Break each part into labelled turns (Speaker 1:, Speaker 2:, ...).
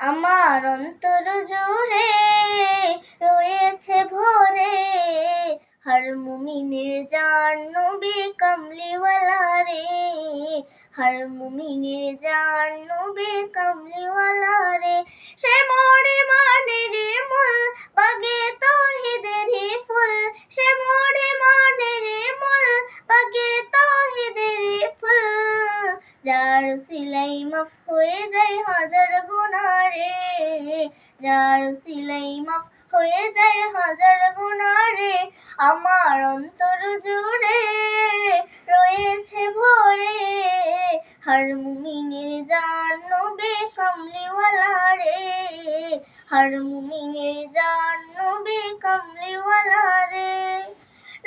Speaker 1: আমার অন্তর জুড়ে রয়েছে ভরে হর মুমিনের জান নবী কামলিওয়ালা রে, হর মুমিনের জান নবী কামলিওয়ালা রে। সে মোরে মানের মূল বাগে তাওহীদের ফুল, সে মোরে মানের মূল বাগে তাওহীদের ফুল, যার উসিলাই মাফ হয়ে যায় হাজার গুনাহ রে, যার উসিলাই মাফ হয়ে যায় হাজার গুনাহ রে। আমার অন্তর জুড়ে রয়েছে ভরে হর মুমিনের জান নবী কামলিওয়ালা রে, হর মুমিনের জান নবী কামলিওয়ালা রে।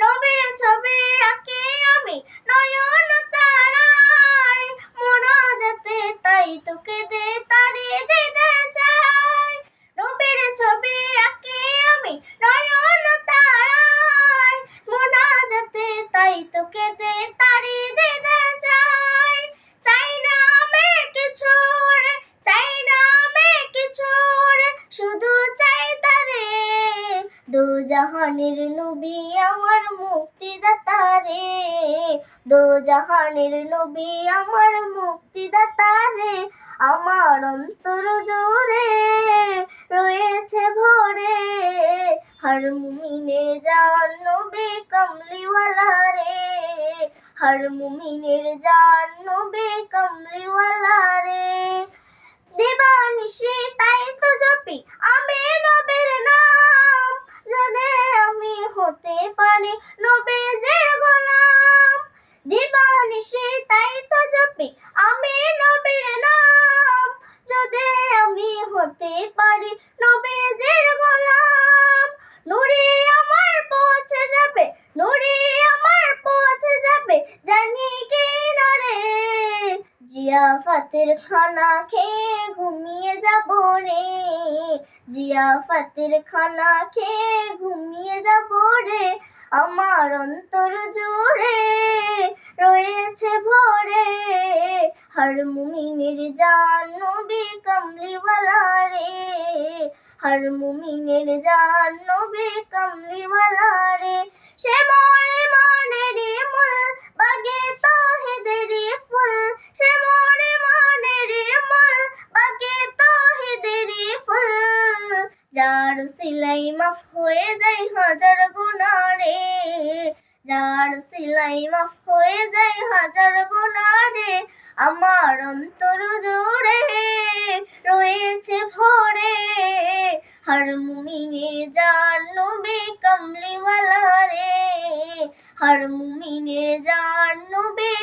Speaker 1: নবীর ছবি আঁকি আমি নয়ন তারায়, মোনাজাতে তাই তোকে দে তারে দিদার চাই। নবীর ছবি আঁকি আমি নয়ন তারায়, মোনাজাতে তাই তোকে দে তারে দিদার চাই। চাই না আমি কিছু রে, চাই না আমি কিছু রে, শুধু চাই তারে। দো জাহানের নবী আমার মুক্তিদাতা রে, দো জাহানের নবী আমার মুক্তিদাতা রে। আমার অন্তর জুড়ে রয়েছে ভরে হর মুমিনের জান নবী কামলিওয়ালা রে, হর মুমিনের জান নবী কামলিওয়ালা রে। দিবানিশি তাই তো জপি আমি নবীর নাম, যদি আমি হতে পারি নবীজির গোলাম। দিবানিশি তাই তো জপি আমি নবীর নাম, যদি আমি হতে পারি নবীজির গোলাম। নূরে আমার পৌঁছে যাবে, নূরে আমার পৌঁছে যাবে জানি কি না রে। জিয়াফতের খানা খেয়ে ঘুমিয়ে যাব রে, জিয়াফতের খানা খেয়ে ঘুমিয়ে যাব রে। আমার অন্তর জুড়ে রয়েছে ভরে হর মুমিনের জান নবী কামলিওয়ালা রে, হর মুমিনের জান নবী কামলিওয়ালা রে। সে মোরে মানের মূল বাগে তাওহীদের ফুল, সে মোরে মানের মূল বাগে তাওহীদের ফুল, যার উসিলাই মাফ হয়ে যায় হাজার গুনাহ রে, যার উসিলাই মাফ হয়ে যায় হাজার গুনাহ রে। আমার অন্তর জুড়ে রয়েছে ভরে হর মুমিনের জান নবী কামলিওয়ালা রে, হর মুমিনের জান নবী